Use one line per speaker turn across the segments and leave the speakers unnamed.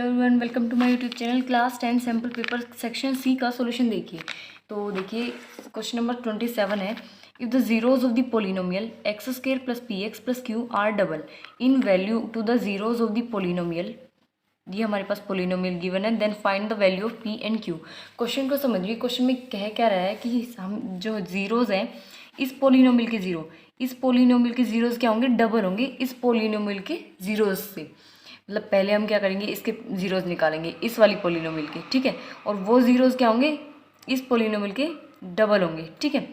Everyone, welcome to my YouTube channel. Class 10 sample paper section C का solution देखिए। तो देखिए क्वेश्चन नंबर 27 है। If the zeros of the polynomial x square plus p x plus q are double in value to the zeros of the polynomial, ये हमारे पास polynomial given है, then find the value of p and q. Question को समझिए। Question में कह क्या रहा है कि हम जो जीरोज हैं इस पोलिनोमियल के जीरोज क्या होंगे, डबल होंगे इस पोलिनोमियल के जीरोज से। मतलब पहले हम क्या करेंगे, इसके जीरोज निकालेंगे इस वाली पोलिनोमियल के, ठीक है, और वो जीरोज क्या होंगे, इस पोलिनोमियल के डबल होंगे, ठीक है।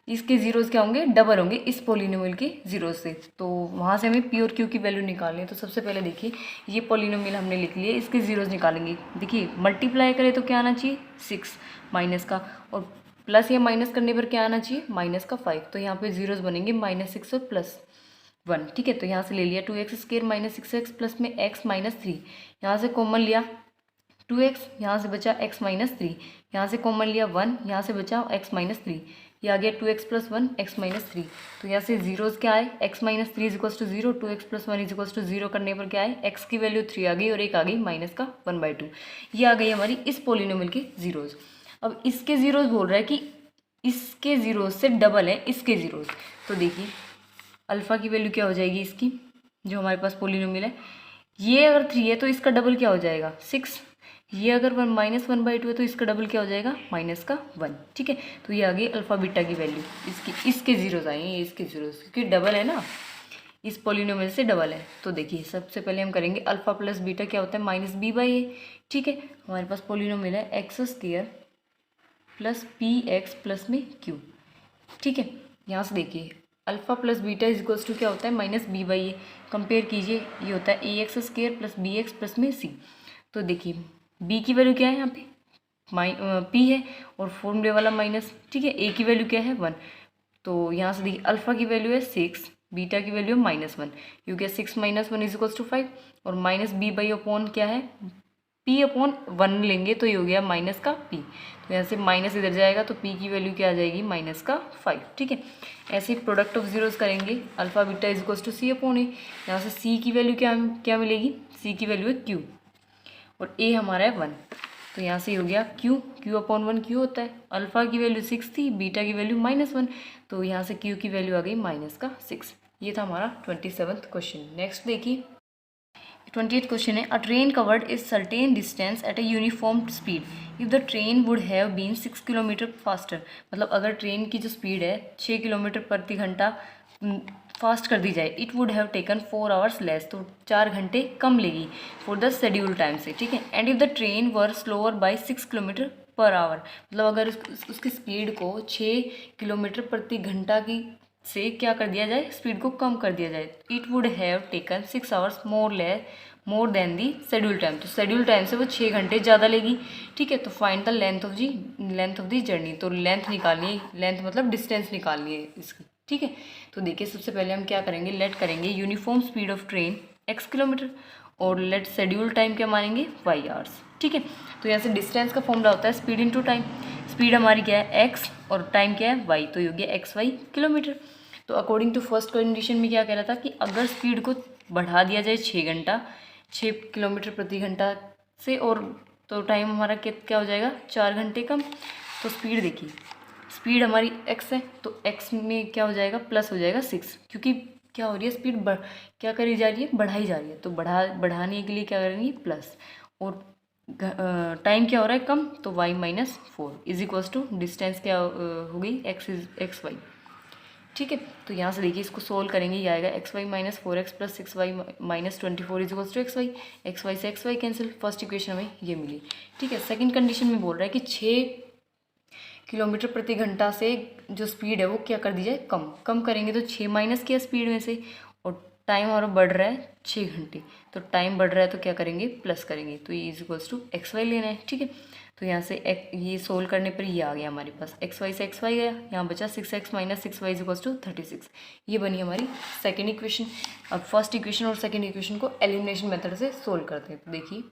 इसके जीरोज क्या होंगे, डबल होंगे इस पोलिनोमियल के जीरोज से। तो वहाँ से हमें पी और क्यू की वैल्यू निकालनी है। तो सबसे पहले देखिए ये पोलिनोमियल हमने लिख लिए, इसके जीरोज निकालेंगे। देखिए मल्टीप्लाई करें तो क्या आना चाहिए 6 माइनस का, और प्लस या माइनस करने पर क्या आना चाहिए माइनस का 5। तो यहाँ पे जीरोज बनेंगे -6 और +1, ठीक है। तो यहाँ से ले लिया 2x square minus 6x plus में x माइनस 3, यहाँ से कॉमन लिया 2x, यहाँ से बचा x माइनस 3, यहाँ से कॉमन लिया 1, यहाँ से बचा x माइनस 3, ये आ गया 2x प्लस 1 x माइनस 3। तो यहाँ से जीरोज क्या आए, x minus 3 is equals to 0, 2x plus 1 is equals to 0 करने पर क्या आए, x की वैल्यू 3 आ गई और एक आ गई माइनस का 1/2। ये आ गई हमारी इस पोलिनोमियल के जीरोज। अब इसके जीरोज बोल रहा है कि इसके जीरोज से डबल है इसके जीरोज। तो देखिए अल्फ़ा की वैल्यू क्या हो जाएगी इसकी, जो हमारे पास पोलिनोमियल है, ये अगर 3 है तो इसका डबल क्या हो जाएगा 6, ये अगर -1/2 है तो इसका डबल क्या हो जाएगा -1, ठीक है। तो ये आ गई अल्फ़ा बीटा की वैल्यू, इसके जीरोज आए, ये इसके जीरोज, क्योंकि डबल है ना, इस पोलिनोमियल से डबल है। तो देखिए सबसे पहले हम करेंगे अल्फ़ा प्लस बीटा क्या होता है -b/a, ठीक है। हमारे पास पोलिनोमियल है x square plus p x plus में क्यू, ठीक है। यहाँ से देखिए alpha plus beta is equals to क्या होता है -b/a। कंपेयर कीजिए, ये होता है ax square plus bx plus में c। तो देखिए b की वैल्यू क्या है यहाँ पे p है और फॉर्मूले वाला माइनस, ठीक है। a की वैल्यू क्या है 1। तो यहाँ से देखिए अल्फ़ा की वैल्यू है 6, बीटा की वैल्यू है -1, क्योंकि 6 - 1 इज इक्वल्स टू 5, और -b/अपॉन क्या है p/1 लेंगे तो ये हो गया माइनस का p। तो यहाँ से माइनस इधर जाएगा तो p की वैल्यू क्या आ जाएगी -5, ठीक है। ऐसे ही प्रोडक्ट ऑफ जीरोस करेंगे, alpha beta is equals to c/a। यहाँ से c की वैल्यू क्या मिलेगी, c की वैल्यू है q और a हमारा है 1। तो यहाँ से हो गया q/1 q होता है, अल्फ़ा की वैल्यू 6 थी, बीटा की वैल्यू -1, तो यहाँ से q की वैल्यू आ गई -6। ये था हमारा 27th क्वेश्चन। नेक्स्ट देखिए 28th क्वेश्चन है, a train covered is certain distance at a uniform speed if the train would have been 6 kilometre faster. मतलब अगर ट्रेन की जो स्पीड है 6 किलोमीटर प्रति घंटा फास्ट कर दी जाए, it would have taken 4 hours less, तो 4 घंटे कम लेगी फॉर द शेड्यूल टाइम से, ठीक है। And if the train were slower by 6 kilometre per hour, मतलब अगर उसकी स्पीड को 6 किलोमीटर प्रति घंटा की से क्या कर दिया जाए, स्पीड को कम कर दिया जाए, it would have taken 6 hours more than the schedule time. तो शेड्यूल टाइम से वो 6 घंटे ज़्यादा लेगी, ठीक है। तो find the length of the journey. तो लेंथ निकालनी है, लेंथ मतलब डिस्टेंस निकालनी है इसकी, ठीक है। तो देखिए सबसे पहले हम क्या करेंगे, लेट करेंगे uniform speed of train x kilometre और लेट शेड्यूल टाइम क्या मानेंगे y आवर्स, ठीक है। तो यहाँ से डिस्टेंस का फॉर्मूला होता है स्पीड इनटू टाइम। स्पीड हमारी क्या है x और टाइम क्या है y, तो ये हो गया xy किलोमीटर। तो अकॉर्डिंग टू फर्स्ट कंडीशन में क्या कह रहा था कि अगर स्पीड को बढ़ा दिया जाए 6 किलोमीटर प्रति घंटा से, और तो टाइम हमारा क्या हो जाएगा 4 घंटे कम। तो स्पीड देखिए, स्पीड हमारी x है तो x में क्या हो जाएगा प्लस हो जाएगा 6, क्योंकि क्या हो रही है स्पीड क्या करी जा रही है, बढ़ाई जा रही है। तो बढ़ाने के लिए क्या करेंगे प्लस, और टाइम क्या हो रहा है कम, तो y-4 is equals to distance क्या हो गई xy, ठीक है। तो यहाँ से देखिए इसको सोल्व करेंगे, ये आएगा xy - 4x plus 6y - 24 is equals to xy से xy कैंसिल, फर्स्ट इक्वेशन हमें ये मिली, ठीक है। सेकंड कंडीशन में बोल रहा है कि 6 किलोमीटर प्रति घंटा से जो स्पीड है वो क्या कर दी जाए कम करेंगे, तो 6 माइनस किया स्पीड में से, और टाइम हमारा बढ़ रहा है 6 घंटे, तो टाइम बढ़ रहा है तो क्या करेंगे प्लस करेंगे, तो ये इज इक्वल्स टू xy लेना है, ठीक है। तो यहाँ से ये सोल्व करने पर ये आ गया हमारे पास, xy से xy गया, यहाँ बचा 6x - 6y is equals to 36। ये बनी हमारी सेकेंड इक्वेशन। अब फर्स्ट इक्वेशन और सेकेंड इक्वेशन को एलिमिनेशन मेथड से सोल्व करते हैं। तो देखिए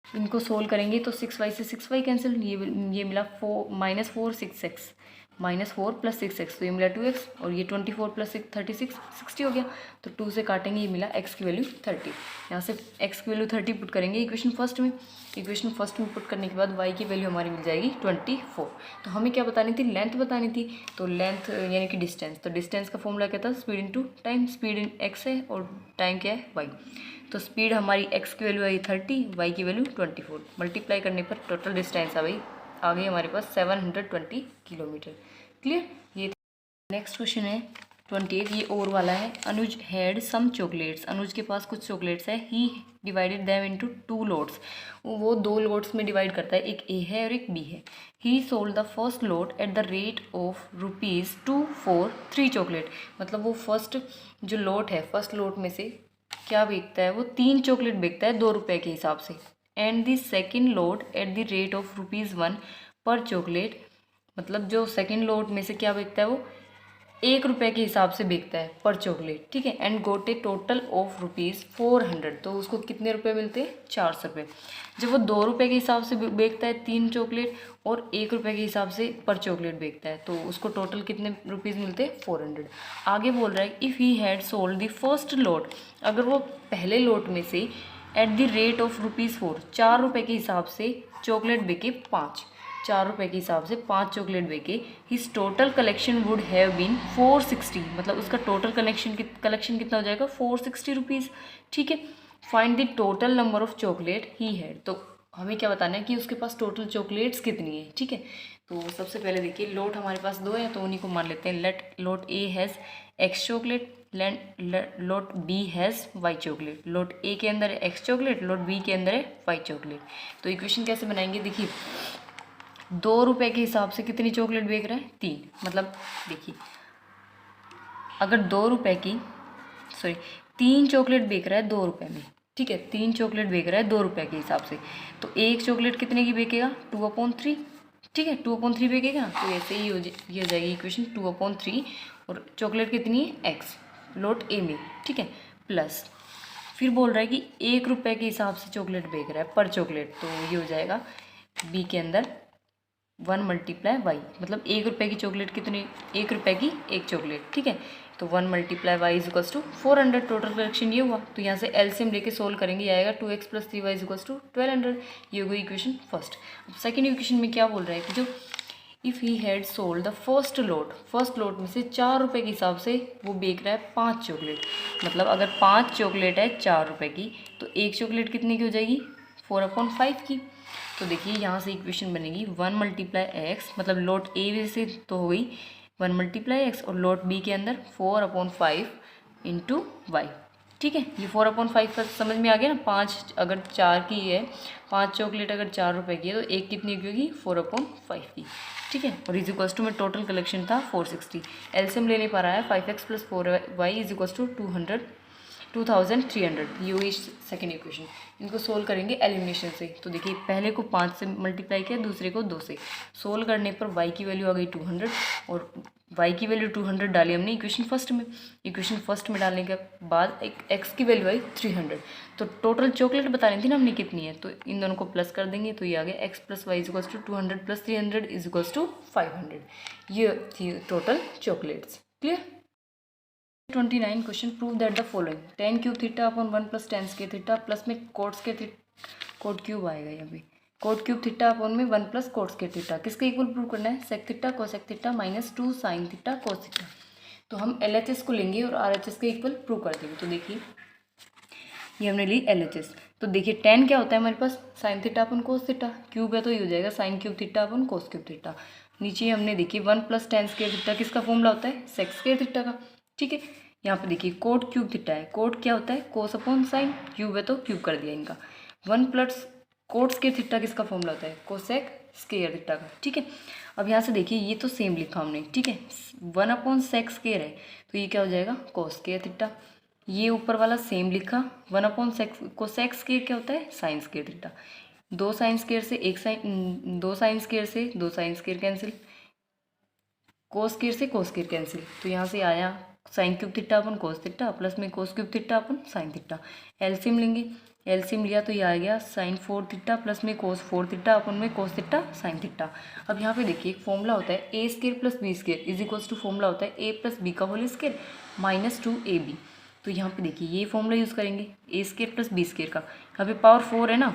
इनको सोल्व करेंगे तो 6y से 6y कैंसिल, ये मिला -4 6x -4 + 6x, तो ये मिला 2x, और ये 24 + 6 36 60 हो गया। तो 2 से काटेंगे, ये मिला x की वैल्यू 30। यहाँ से x की वैल्यू 30 पुट करेंगे इक्वेशन फर्स्ट में। इक्वेशन फर्स्ट में पुट करने के बाद y की वैल्यू हमारी मिल जाएगी 24। तो हमें क्या बतानी थी, लेंथ बतानी थी। तो लेंथ यानी कि डिस्टेंस, तो डिस्टेंस का फॉर्मूला क्या था, speed into time. Speed in x है और टाइम क्या है y। तो स्पीड हमारी x की वैल्यू आई 30, y की वैल्यू 24, मल्टीप्लाई करने पर टोटल डिस्टेंस आ गई हमारे पास 720 किलोमीटर। क्लियर। ये नेक्स्ट क्वेश्चन है 28, ये और वाला है। अनुज हैड सम चॉकलेट्स, अनुज के पास कुछ चॉकलेट्स है। ही डिवाइडेड देम इनटू 2 लोट्स, वो 2 लोट्स में डिवाइड करता है, एक ए है और एक बी है। ही sold the first lot at the rate of ₹2 for 3 chocolate, मतलब वो फर्स्ट जो लोट है, फर्स्ट लोट में से क्या बेचता है, वो 3 चॉकलेट बेचता है 2 रुपये के हिसाब से। And the second lot at the rate of ₹1 पर चॉकलेट, मतलब जो सेकेंड लोट में से क्या बेचता है, वो 1 रुपये के हिसाब से बेचता है पर चॉकलेट, ठीक है। And got a total of ₹400, तो उसको कितने रुपए मिलते हैं, 400 रुपये। जब वो 2 रुपये के हिसाब से बेचता है 3 चॉकलेट और 1 रुपये के हिसाब से पर चॉकलेट बेचता है, तो उसको टोटल कितने रुपीज़ मिलते हैं, 400। आगे बोल रहा है if he had sold the first lot, अगर वो पहले लोट में से एट द रेट ऑफ ₹4, 4 रुपये के हिसाब से चॉकलेट बेचे 5, 4 रुपये के हिसाब से 5 चॉकलेट बेचे, his total collection would have been 460, मतलब उसका टोटल कलेक्शन कितना हो जाएगा, 460 रुपीज़, ठीक है। Find the total number of chocolate he had, तो हमें क्या बताना है कि उसके पास टोटल चॉकलेट्स कितनी है, ठीक है। तो सबसे पहले देखिए, लोट हमारे पास 2 है, तो उन्हीं को मान लेते हैं। Let lot A has x chocolate, lot B has y chocolate. Lot A के अंदर है x चॉकलेट, लोट बी के अंदर है y चॉकलेट। तो इक्वेशन कैसे बनाएंगे, देखिए 2 रुपये के हिसाब से कितनी चॉकलेट बेच रहा है, 3, मतलब देखिए अगर 2 रुपये की 3 चॉकलेट बेच रहा है 2 रुपये में, ठीक है, 3 चॉकलेट बेच रहा है 2 रुपये के हिसाब से, तो एक चॉकलेट कितने की बेचेगा, 2/3, ठीक है, 2/3 बेचेगा। तो ऐसे ही ये हो जाएगी इक्वेशन 2/3, और चॉकलेट कितनी है, x लोट ए में, ठीक है, प्लस फिर बोल रहा है कि 1 रुपये के हिसाब से चॉकलेट बेच रहा है पर चॉकलेट, तो ये हो जाएगा बी के अंदर 1 × y, मतलब 1 रुपये की चॉकलेट कितनी, 1 रुपये की एक चॉकलेट, ठीक है। तो 1 × y = 400, टोटल कलेक्शन ये हुआ। तो यहाँ से एलसीएम लेके सोल्व करेंगे, ये आएगा 2x + 3y = 1200। ये हो गई इक्वेशन फर्स्ट। अब सेकेंड इक्वेशन में क्या बोल रहा है कि जो if he had sold the first lot में से 4 रुपये के हिसाब से वो बेच रहा है 5 चॉकलेट, मतलब अगर 5 चॉकलेट है 4 रुपये की, तो एक चॉकलेट कितने की हो जाएगी, 4/5 की। तो देखिए यहाँ से इक्वेशन बनेगी 1 × x, मतलब लोट ए से तो हो गई 1 × x, और लोट बी के अंदर 4/5 × y, ठीक है। ये 4/5 का समझ में आ गया ना। 5 अगर 4 की है, 5 चॉकलेट अगर 4 रुपये की है, तो एक कितनी की होगी, 4/5 की, ठीक है। और = में टोटल कलेक्शन था 460। एलसीएम ले नहीं पा रहा है, 5x + 4y = 2300। ये हुई सेकेंड इक्वेशन। इनको सोल्व करेंगे एलिमिनेशन से। तो देखिए पहले को 5 से मल्टीप्लाई किया, दूसरे को 2 से। सोल्व करने पर y की वैल्यू आ गई 200, और y की वैल्यू 200 डाली हमने इक्वेशन फर्स्ट में। इक्वेशन फर्स्ट में डालने के बाद एक x की वैल्यू आई 300। तो टोटल चॉकलेट बतानी थी ना हमने कितनी है, तो इन दोनों को प्लस कर देंगे, तो ये आ गया x + y = 200 + 300 = 500। ये थी total chocolates. Clear. 29 question, prove that the following, tan³ θ/1 + tan² θ plus में कोट क्यूब आएगा यहाँ पे, कोट³ θ/1 + cos² θ किसके इक्वल प्रूव करना है, sec θ cosec θ -2 sin θ cos θ। तो हम LHS को लेंगे और RHS के इक्वल प्रूव कर देंगे। तो देखिए ये हमने ली LHS। तो देखिए tan क्या होता है हमारे पास, sin θ/cos θ, क्यूब है तो ये हो जाएगा sin³ θ/cos³ θ। नीचे हमने देखिए 1 + tan² θ किसका फॉर्मूला होता है, sec² θ का, ठीक है। यहाँ पे देखिए कोट³ θ है, कोट क्या होता है, cos/sin, क्यूब है तो क्यूब कर दिया इनका। 1 + cot² θ किसका फॉर्मूला होता है, cosec² θ का, ठीक है। अब यहाँ से देखिए ये तो सेम लिखा हमने, ठीक है, 1/sec² है, तो ये क्या हो जाएगा, cos² θ। ये ऊपर वाला सेम लिखा, 1/sec, cosec² क्या होता है, sin² θ। 2 sin² से 1 sin, 2 sin² से 2 sin² कैंसिल, cos² से cos² कैंसिल, तो यहाँ से आया sin³ θ/cos θ प्लस में cos³ θ/sin θ। एलसीएम लेंगे, एलसीएम लिया तो ये आ गया साइन 4 थीटा प्लस में कोस 4 थीटा अपन में कोस थीटा साइन थीटा। अब यहाँ पे देखिए एक फॉर्मूला होता है A square plus B square is equals to formula होता है ए प्लस बी का होल स्केयर माइनस 2ab। तो यहाँ पे देखिए ये फॉर्मूला यूज़ करेंगे A square plus B square का, यहाँ पे पावर 4 है ना,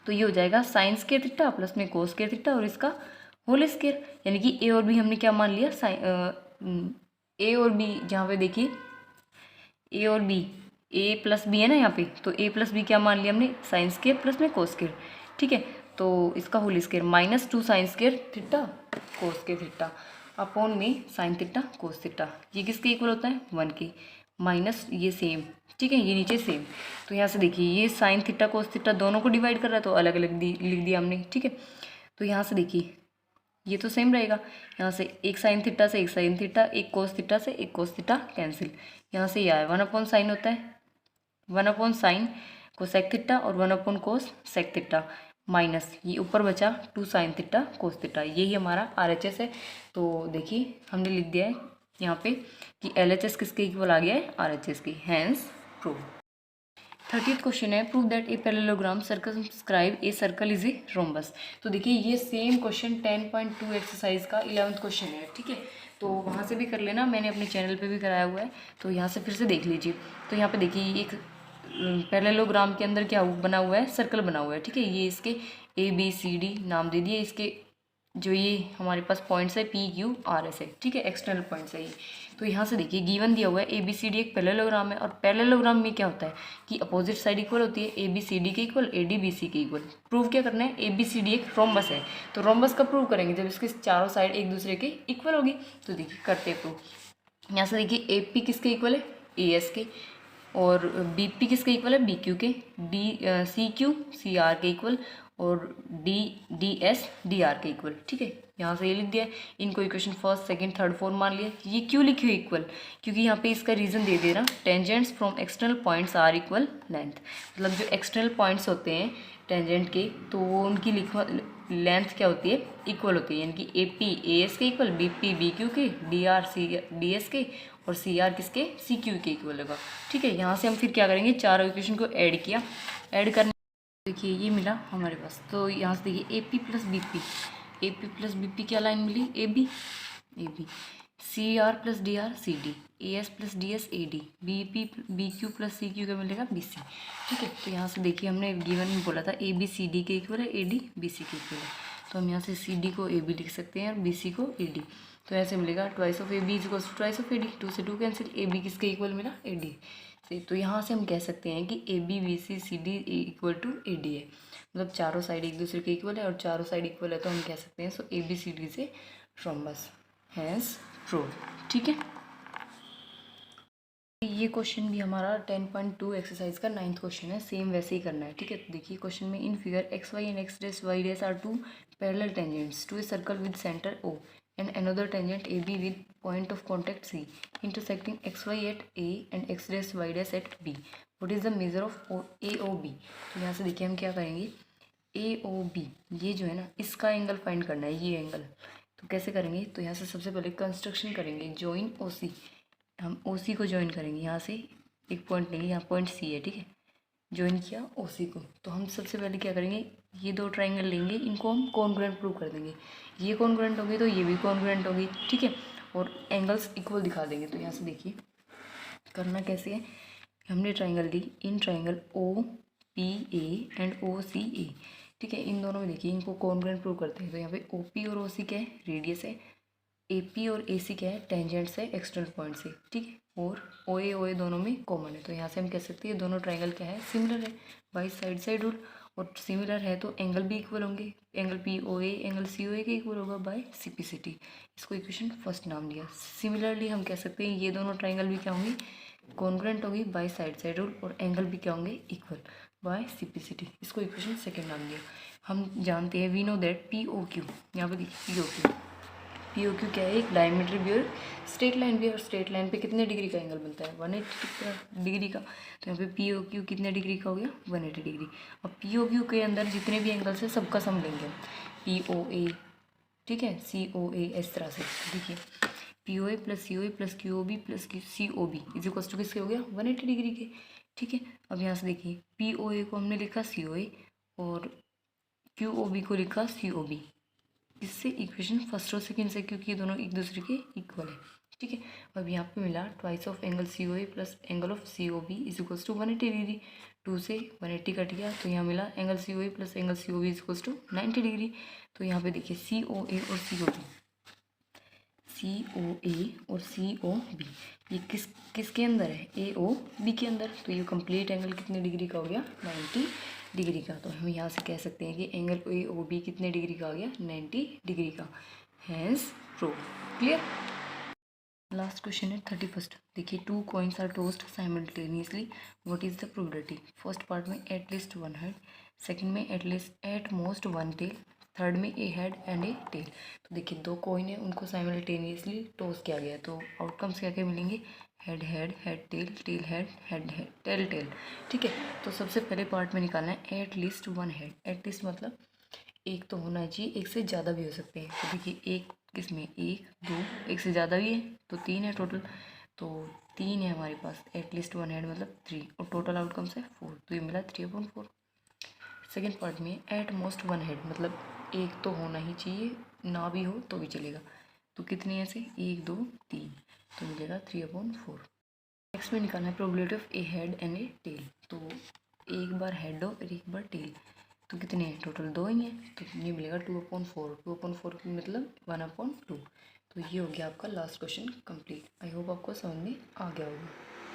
तो ये हो जाएगा साइन स्केयर थीटा प्लस में कोस स्केयर थीटा और इसका होल स्केयर, यानी कि ए और बी हमने क्या मान लिया ए और बी, जहाँ पे देखिए ए और बी ए प्लस बी है ना यहाँ पे, तो ए प्लस बी क्या मान लिया हमने साइन स्केयर प्लस में कोस स्केयर, ठीक है। तो इसका whole square minus 2 sine square theta cos square theta upon में साइन थीटा कोस थीटा, ये किसके इक्वल होता है 1 के, माइनस ये सेम, ठीक है, ये नीचे सेम। तो यहाँ से देखिए ये साइन थीटा कोस थीटा दोनों को डिवाइड कर रहा है तो अलग अलग लिख दिया हमने, ठीक है। तो यहाँ से देखिए ये तो सेम रहेगा, यहाँ से एक साइन थीटा से एक साइन थीटा, एक कोस थीटा से एक कोस थीटा कैंसिल, यहाँ से ये आया 1 अपॉन साइन होता है 1 अपॉन साइन कोसेक थीटा और 1 upon cosec theta, minus ये ऊपर बचा 2 साइन थीटा कोस थीटा, यही हमारा RHS है। तो देखिए हमने लिख दिया है यहाँ पे कि LHS किसके इक्वल आ गया है RHS की, हैंस प्रूव। 30th क्वेश्चन है prove that a parallelogram circumscribe a circle is a rhombus. तो देखिए ये सेम क्वेश्चन 10.2 एक्सरसाइज का 11th क्वेश्चन है, ठीक है। तो वहाँ से भी कर लेना, मैंने अपने चैनल पे भी कराया हुआ है, तो यहाँ से फिर से देख लीजिए। तो यहाँ पे देखिए एक पैरेललोग्राम के अंदर क्या बना हुआ है, सर्कल बना हुआ है, ठीक है। ये इसके ABCD नाम दे दिए, इसके जो ये हमारे पास पॉइंट्स है PQRS है, ठीक है, एक्सटर्नल पॉइंट्स है ये। तो यहाँ से देखिए गिवन दिया हुआ है ABCD एक पैरेललोग्राम है, और पैरेललोग्राम में क्या होता है कि अपोजिट साइड इक्वल होती है, ABCD के इक्वल ADBC के इक्वल। प्रूव क्या करना है, ABCD एक रोम्बस है, तो रोम्बस का प्रूव करेंगे जब इसके चारों साइड एक दूसरे के इक्वल होगी। तो देखिए करते हैं प्रूव। यहाँ से देखिए AP किसके इक्वल है AS के, और BP किसके इक्वल है BQ के, CQ CR के इक्वल, और DS DR के इक्वल, ठीक है। यहाँ से ये लिख दिया है, इनको equation first second third fourth मान लिया। ये क्यों लिखे इक्वल, क्योंकि यहाँ पे इसका रीजन दे दे रहा, tangents from external points are equal length, मतलब जो एक्सटर्नल पॉइंट्स होते हैं टेंजेंट के, तो वो उनकी लेंथ क्या होती है, इक्वल होती है, यानी कि AP AS के इक्वल, BP BQ के, DR DS के, और CR किसके CQ के इक्वल होगा, ठीक है। यहाँ से हम फिर क्या करेंगे, चारों इक्वेशन को ऐड किया, ऐड करने देखिए ये मिला हमारे पास। तो यहाँ से देखिए AP प्लस BP क्या लाइन मिली AB, CR plus DR CD, AS plus DS AD, BQ plus CQ का मिलेगा BC, ठीक है। तो यहाँ से देखिए हमने गिवन में बोला था ABCD के इक्वल है, AD BC के इक्वल है, तो हम यहाँ से CD को AB लिख सकते हैं और BC को AD। तो ऐसे मिलेगा twice of AB is equals to twice of AD, 2 से 2 कैंसिल, AB किसके इक्वल मिला AD से। तो यहाँ से हम कह सकते हैं कि ABBCCD इक्वल टू AD है, मतलब चारों साइड एक दूसरे के इक्वल है, और चारों साइड इक्वल है तो हम कह सकते हैं सो ABCD से रोम्बस, हैंस प्रूव, ठीक है। ये क्वेश्चन भी हमारा 10.2 एक्सरसाइज का 9th क्वेश्चन है, सेम वैसे ही करना है, ठीक है। तो देखिए क्वेश्चन में in figure XY and X' are two parallel tangents to a circle with centre O and another tangent AB with point of contact C intersecting XY at A and X', Y' at B. What is the measure of AOB? तो यहाँ से देखिए हम क्या करेंगे, AOB ये जो है ना, इसका एंगल फाइंड करना है, ये एंगल। तो कैसे करेंगे, तो यहाँ से सबसे पहले कंस्ट्रक्शन करेंगे, जॉइन OC, हम OC को ज्वाइन करेंगे, यहाँ से एक पॉइंट लेंगे, यहाँ पॉइंट C है, ठीक है, ज्वाइन किया OC को। तो हम सबसे पहले क्या करेंगे, ये दो ट्राइंगल लेंगे, इनको हम कॉन्ग्रुएंट प्रूव कर देंगे, ये कॉन्ग्रुएंट होगी तो ये भी कॉन्ग्रुएंट होगी, ठीक है, और एंगल्स इक्वल दिखा देंगे। तो यहाँ से देखिए करना कैसे है, हमने ट्राइंगल ली, in triangle OPA and OCA, ठीक है, इन दोनों में देखिए इनको कॉन्ग्रुएंट प्रूव करते हैं। तो यहाँ पे OP और OC क्या है, रेडियस है, AP और AC क्या है, टेंजेंट्स है एक्सटर्नल पॉइंट से, ठीक है, और OA दोनों में कॉमन है। तो यहाँ से हम कह सकते हैं दोनों ट्राइंगल क्या है, सिमिलर है बाई साइड रूल, और सिमिलर है तो एंगल भी इक्वल होंगे, एंगल POA एंगल COA के इक्वल होगा बाय CPCT, इसको इक्वेशन फर्स्ट नाम दिया। सिमिलरली हम कह सकते हैं ये दोनों ट्राइंगल भी क्या होंगे, कॉन्ग्रुएंट होगी बाय साइड रूल, और एंगल भी क्या होंगे, इक्वल बाय CPCT, इसको इक्वेशन सेकेंड नाम दिया। हम जानते हैं वी नो दैट POQ, यहाँ पे देखिए POQ क्या है, एक डायमीटर भी और स्ट्रेट लाइन भी है, और स्ट्रेट लाइन पे कितने डिग्री का एंगल बनता है, 180 डिग्री का। तो यहाँ पे POQ कितने डिग्री का हो गया, 180 डिग्री। अब POQ के अंदर जितने भी एंगल्स है सबका सम लेंगे, POA, ठीक है, COA, इस तरह से देखिए POA plus COA plus QOB plus COB is equal to किसके हो गया, 180 डिग्री के। ठीक है। अब यहाँ से देखिए POA को हमने लिखा COA और QOB को लिखा COB। इससे इक्वेशन फर्स्ट और सेकेंड से, क्योंकि ये दोनों एक दूसरे के इक्वल है। ठीक है। अब यहाँ पे मिला twice of angle COA plus angle of COB is equals to 180 degree. 2 से 180 कट गया तो यहाँ मिला angle COA plus angle COB is equals to 90 degree. तो यहाँ पे देखिए COA और COB ये किसके अंदर है? AOB के अंदर। तो ये कंप्लीट एंगल कितने डिग्री का हो गया? 90 डिग्री का। तो हम यहाँ से कह सकते हैं कि एंगल AOB कितने डिग्री का आ गया? 90 डिग्री का। Hence prove. Clear. Last question है 31st। देखिए 2 coins are tossed simultaneously, what is the probability? First part में एटलीस्ट 1 हेड, सेकंड में एट मोस्ट 1 टेल, थर्ड में a head and a tail. तो देखिए 2 कॉइन है, उनको साइमल्टेनियसली टोस्ट किया गया, तो आउटकम्स क्या क्या मिलेंगे? Head head, head tail, tail head, head head, tail tail. ठीक है। तो सबसे पहले पार्ट में निकालना है एटलीस्ट 1 हेड। एटलीस्ट मतलब एक तो होना चाहिए, एक से ज़्यादा भी हो सकते हैं। तो देखिए एक इसमें 1 2, एक से ज़्यादा भी है तो 3 है टोटल। तो 3 है हमारे पास। एटलीस्ट 1 हेड मतलब 3 और टोटल आउटकम्स है 4, तो ये मिला 3/4। सेकेंड पार्ट में एट मोस्ट 1 हेड मतलब एक तो होना ही चाहिए, ना भी हो तो भी चलेगा। तो कितने ऐसे? 1 2 3, तो मिलेगा 3/4। नेक्स्ट में निकालना है probability of a head and a tail. तो एक बार हेड हो और एक बार टेल, तो कितने हैं? टोटल 2 ही हैं, तो ये मिलेगा 2/4। 2/4 मतलब 1/2। तो ये हो गया आपका last question complete. I hope आपको समझ में आ गया होगा।